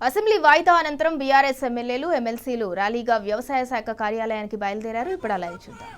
Assembly వాయిదా అనంతరం BRS ఎమ్మెల్యేలు ఎమ్మెల్సీలు ర్యాలీగా వ్యవసాయ శాఖ కార్యాలయానికి బయలుదేరారు. ఇప్పుడు అలా చూద్దాం.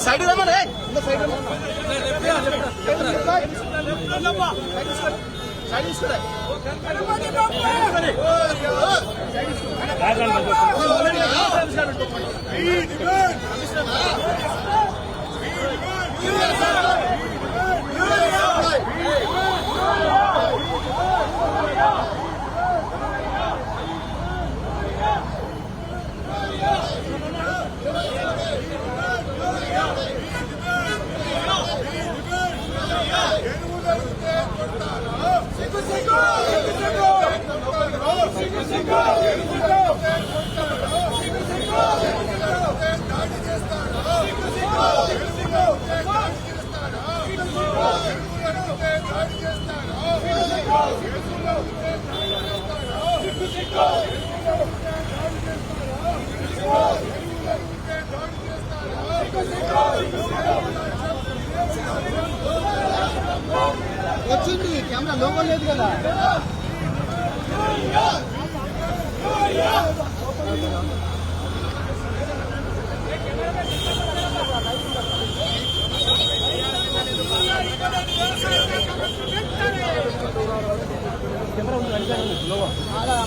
సైడ్ వచ్చింది కెమెరా లోపల లేదు కదా.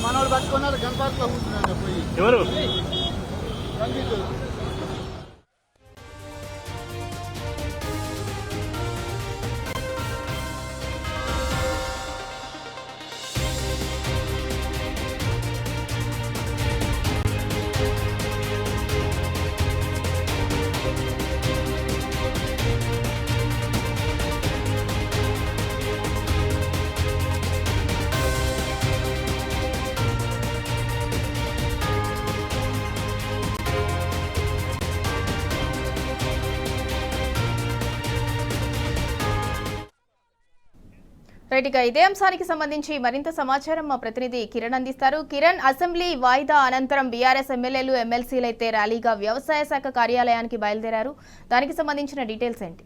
మనవాళ్ళు పట్టుకున్నారు గణపార్క్ లో కూర్చున్నారు. పోయి ఎవరు రైట్గా ఇదే అంశానికి సంబంధించి మరింత సమాచారం మా ప్రతినిధి కిరణ్ అందిస్తారు. కిరణ్, అసెంబ్లీ వాయిదా అనంతరం బీఆర్ఎస్ ఎమ్మెల్యేలు ఎమ్మెల్సీలు అయితే ర్యాలీగా వ్యవసాయ శాఖ కార్యాలయానికి బయలుదేరారు. దానికి సంబంధించిన డీటెయిల్స్ ఏంటి?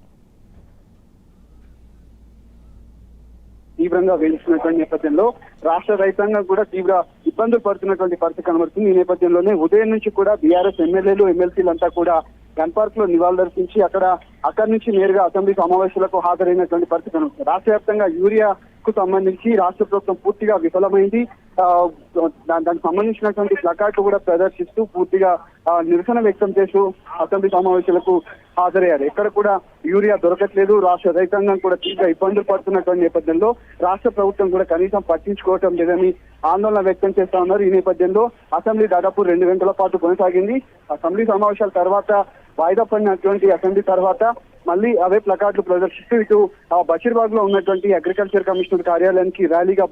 తీవ్రంగా వేధిస్తున్నటువంటి నేపథ్యంలో రాష్ట్ర రైతాంగం కూడా తీవ్ర ఇబ్బందులు పడుతున్నటువంటి పరిస్థితి కనబడుతుంది. ఈ నేపథ్యంలోనే ఉదయం నుంచి కూడా బీఆర్ఎస్ ఎమ్మెల్యేలు ఎమ్మెల్సీలంతా కూడా గన్ పార్క్ లో నివాళులర్పించి అక్కడి నుంచి నేరుగా అసెంబ్లీ సమావేశాలకు హాజరైనటువంటి పరిస్థితి కనబడుతుంది. రాష్ట్ర వ్యాప్తంగా యూరియాకు సంబంధించి రాష్ట్ర ప్రభుత్వం పూర్తిగా విఫలమైంది. దానికి సంబంధించినటువంటి ప్లకార్డులు కూడా ప్రదర్శిస్తూ పూర్తిగా నిరసన వ్యక్తం చేస్తూ అసెంబ్లీ సమావేశాలకు హాజరయ్యారు. ఎక్కడ కూడా యూరియా దొరకట్లేదు. రాష్ట్ర రైతాంగం కూడా తీవ్ర ఇబ్బందులు పడుతున్నటువంటి నేపథ్యంలో రాష్ట్ర ప్రభుత్వం కూడా కనీసం పట్టించుకోవటం లేదని ఆందోళన వ్యక్తం చేస్తా ఉన్నారు. ఈ నేపథ్యంలో అసెంబ్లీ దాదాపు 2 గంటల పాటు కొనసాగింది. అసెంబ్లీ సమావేశాల తర్వాత వాయిదా పడినటువంటి అసెంబ్లీ తర్వాత మళ్ళీ అవే ప్లకార్డులు ప్రదర్శిస్తూ ఇటు బషీర్బాగ్ లో ఉన్నటువంటి అగ్రికల్చర్ కమిషనర్ కార్యాలయానికి ర్యాలీగా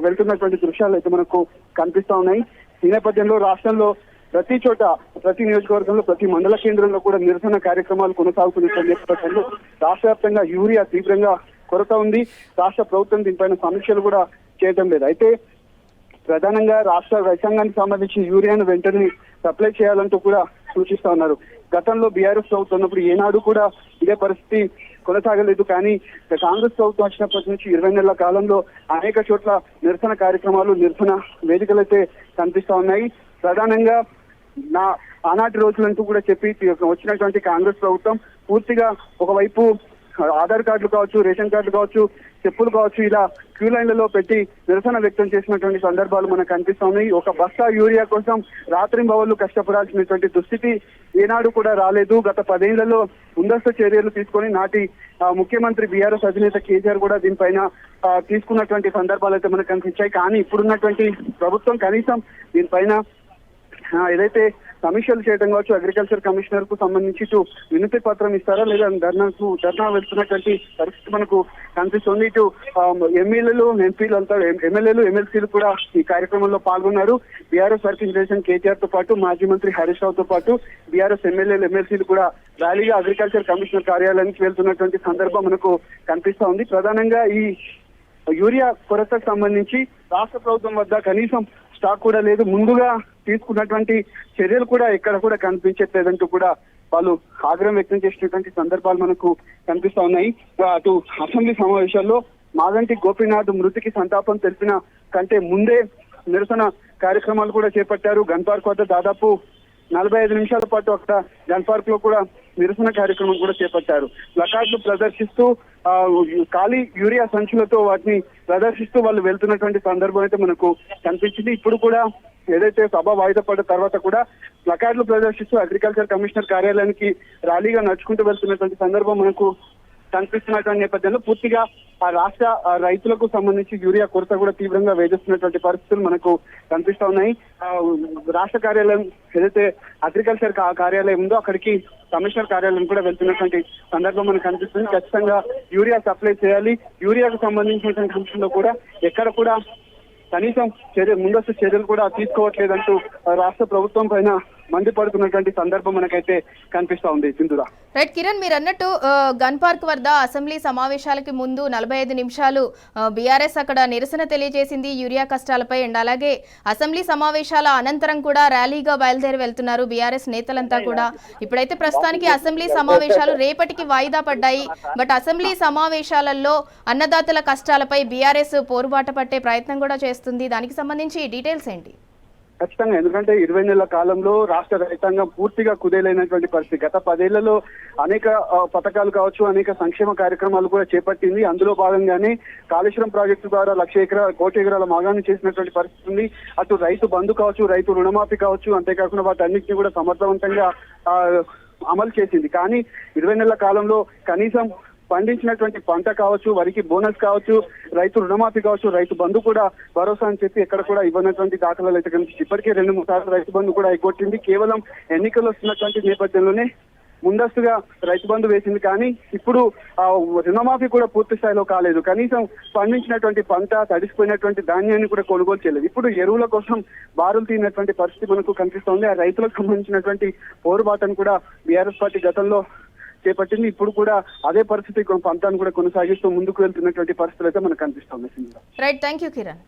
వెళ్తున్నటువంటి దృశ్యాలు అయితే మనకు కనిపిస్తా ఉన్నాయి. ఈ నేపథ్యంలో రాష్ట్రంలో ప్రతి చోట, ప్రతి నియోజకవర్గంలో, ప్రతి మండల కేంద్రంలో కూడా నిరసన కార్యక్రమాలు కొనసాగుతున్న నేపథ్యంలో రాష్ట్ర వ్యాప్తంగా యూరియా తీవ్రంగా కొరత ఉంది. రాష్ట్ర ప్రభుత్వం దీనిపైన సమీక్షలు కూడా చేయడం లేదు. అయితే ప్రధానంగా రాష్ట్ర రైతాంగానికి సంబంధించి యూరియాను వెంటనే సప్లై చేయాలంటూ కూడా సూచిస్తా ఉన్నారు. గతంలో బీఆర్ఎస్ ప్రభుత్వం ఉన్నప్పుడు ఏనాడు కూడా ఇదే పరిస్థితి కొనసాగలేదు. కానీ కాంగ్రెస్ ప్రభుత్వం వచ్చినప్పటి నుంచి 20 నెలల కాలంలో అనేక చోట్ల నిరసన కార్యక్రమాలు, నిరసన వేదికలు అయితే కనిపిస్తా ఉన్నాయి. ప్రధానంగా ఆనాటి రోజులంటూ కూడా చెప్పి వచ్చినటువంటి కాంగ్రెస్ ప్రభుత్వం పూర్తిగా ఒకవైపు ఆధార్ కార్డులు కావచ్చు, రేషన్ కార్డులు కావచ్చు, చెప్పులు కావచ్చు ఇలా క్యూ లైన్లలో పెట్టి నిరసన వ్యక్తం చేసినటువంటి సందర్భాలు మనకు కనిపిస్తున్నాయి. ఒక బస్తా యూరియా కోసం రాత్రింబవళ్లు కష్టపడాల్సినటువంటి దుస్థితి ఏనాడు కూడా రాలేదు. గత 10 ఏళ్లలో ముందస్తు చర్యలు తీసుకొని నాటి ముఖ్యమంత్రి బీఆర్ఎస్ అధినేత కేసీఆర్ కూడా దీనిపైన తీసుకున్నటువంటి సందర్భాలు అయితే మనకు కనిపించాయి. కానీ ఇప్పుడున్నటువంటి ప్రభుత్వం కనీసం దీనిపైన ఏదైతే సమీక్షలు చేయడం కావచ్చు, అగ్రికల్చర్ కమిషనర్ కు సంబంధించి ఇటు వినతి పత్రం ఇస్తారా లేదా ధర్నా వెళ్తున్నటువంటి పరిస్థితి మనకు కనిపిస్తుంది. ఇటు ఎమ్మెల్యేలు ఎంపీలు అంతా ఎమ్మెల్యేలు ఎమ్మెల్సీలు కూడా ఈ కార్యక్రమంలో పాల్గొన్నారు. బీఆర్ఎస్ వర్కింగ్ ప్రెసిడెంట్ కేటీఆర్ తో పాటు మాజీ మంత్రి హరీష్ రావు తో పాటు బీఆర్ఎస్ ఎమ్మెల్యేలు ఎమ్మెల్సీలు కూడా ర్యాలీగా అగ్రికల్చర్ కమిషనర్ కార్యాలయానికి వెళ్తున్నటువంటి సందర్భం మనకు కనిపిస్తా ఉంది. ప్రధానంగా ఈ యూరియా కొరతకు సంబంధించి రాష్ట్ర ప్రభుత్వం వద్ద కనీసం స్టాక్ కూడా లేదు. ముందుగా తీసుకున్నటువంటి చర్యలు కూడా ఎక్కడ కూడా కనిపించట్లేదంటూ కూడా వాళ్ళు ఆగ్రహం వ్యక్తం చేసినటువంటి సందర్భాలు మనకు కనిపిస్తా ఉన్నాయి. అటు అసెంబ్లీ సమావేశాల్లో మాగంటి గోపీనాథ్ మృతికి సంతాపం తెలిపిన కంటే ముందే నిరసన కార్యక్రమాలు కూడా చేపట్టారు. గన్ పార్క్ వద్ద దాదాపు 45 నిమిషాల పాటు అక్కడ గన్ పార్క్ లో కూడా నిరసన కార్యక్రమం కూడా చేపట్టారు. ప్లకార్డులు ప్రదర్శిస్తూ ఖాళీ యూరియా సంచులతో వాటిని ప్రదర్శిస్తూ వాళ్ళు వెళ్తున్నటువంటి సందర్భం అయితే మనకు కనిపించింది. ఇప్పుడు కూడా ఏదైతే సభ వాయిదా పడ్డ తర్వాత కూడా ప్లకార్డులు ప్రదర్శిస్తూ అగ్రికల్చర్ కమిషనర్ కార్యాలయానికి ర్యాలీగా నడుచుకుంటూ వెళ్తున్నటువంటి సందర్భం మనకు కనిపిస్తున్నటువంటి నేపథ్యంలో పూర్తిగా ఆ రాష్ట్ర రైతులకు సంబంధించి యూరియా కొరత కూడా తీవ్రంగా వేధిస్తున్నటువంటి పరిస్థితులు మనకు కనిపిస్తా ఉన్నాయి. రాష్ట్ర కార్యాలయం ఏదైతే అగ్రికల్చర్ కార్యాలయం ఉందో అక్కడికి కమిషనర్ కార్యాలయం కూడా వెళ్తున్నటువంటి సందర్భం మనకు కనిపిస్తుంది. ఖచ్చితంగా యూరియా సప్లై చేయాలి. యూరియాకు సంబంధించినటువంటి అంశంలో కూడా ఎక్కడ కూడా కనీసం ముందస్తు చర్యలు కూడా తీసుకోవట్లేదంటూ రాష్ట్ర ప్రభుత్వం పైన మండిపడుతున్నటువంటి సందర్భం మనకైతే కనిపిస్తా ఉంది. సింధురా. రైట్ కిరణ్, మీరు అన్నట్టు గన్ పార్క్ వద్ద అసెంబ్లీ సమావేశాలకి ముందు 45 నిమిషాలు బీఆర్ఎస్ అక్కడ నిరసన తెలియజేసింది యూరియా కష్టాలపై. అండ్ అలాగే అసెంబ్లీ సమావేశాల అనంతరం కూడా ర్యాలీగా బయలుదేరి వెళ్తున్నారు బీఆర్ఎస్ నేతలంతా కూడా. ఇప్పుడైతే ప్రస్తుతానికి అసెంబ్లీ సమావేశాలు రేపటికి వాయిదా పడ్డాయి. బట్ అసెంబ్లీ సమావేశాలలో అన్నదాతల కష్టాలపై బీఆర్ఎస్ పోరుబాట పట్టే ప్రయత్నం కూడా చేస్తుంది. దానికి సంబంధించి డీటెయిల్స్ ఏంటి? ఖచ్చితంగా, ఎందుకంటే 20 నెలల కాలంలో రాష్ట్ర రైతాంగం పూర్తిగా కుదేలైనటువంటి పరిస్థితి. గత 10 ఏళ్లలో అనేక పథకాలు కావచ్చు, అనేక సంక్షేమ కార్యక్రమాలు కూడా చేపట్టింది. అందులో భాగంగానే కాళేశ్వరం ప్రాజెక్టు ద్వారా 1,00,000 కోటి ఎకరాల మాగాన్ని చేసినటువంటి పరిస్థితి ఉంది. అటు రైతు బంధు కావచ్చు, రైతు రుణమాఫీ కావచ్చు, అంతేకాకుండా వాటన్నిటిని కూడా సమర్థవంతంగా అమలు చేసింది. కానీ 20 నెలల కాలంలో కనీసం పండించినటువంటి పంట కావచ్చు, వరికి బోనస్ కావచ్చు, రైతు రుణమాఫీ కావచ్చు, రైతు బంధు కూడా భరోసా అని చెప్పి ఎక్కడ కూడా ఇవ్వనటువంటి దాఖలాలు అయితే కనిపిస్తుంది. ఇప్పటికే 2-3 సార్లు రైతు బంధు కూడా ఎగ్గొట్టింది. కేవలం ఎన్నికలు వస్తున్నటువంటి నేపథ్యంలోనే ముందస్తుగా రైతు బంధు వేసింది. కానీ ఇప్పుడు రుణమాఫీ కూడా పూర్తి స్థాయిలో కాలేదు. కనీసం పండించినటువంటి పంట, తడిసిపోయినటువంటి ధాన్యాన్ని కూడా కొనుగోలు చేయలేదు. ఇప్పుడు ఎరువుల కోసం బారులు తీరినటువంటి పరిస్థితి మనకు కనిపిస్తోంది. ఆ రైతులకు సంబంధించినటువంటి పోరుబాటను కూడా బీఆర్ఎస్ పార్టీ గతంలో చేపట్టింది. ఇప్పుడు కూడా అదే పరిస్థితి పంతాన్ని కూడా కొనసాగిస్తూ ముందుకు వెళ్తున్నటువంటి పరిస్థితులు అయితే మనకు కనిపిస్తుంది. Right, thank you Kiran.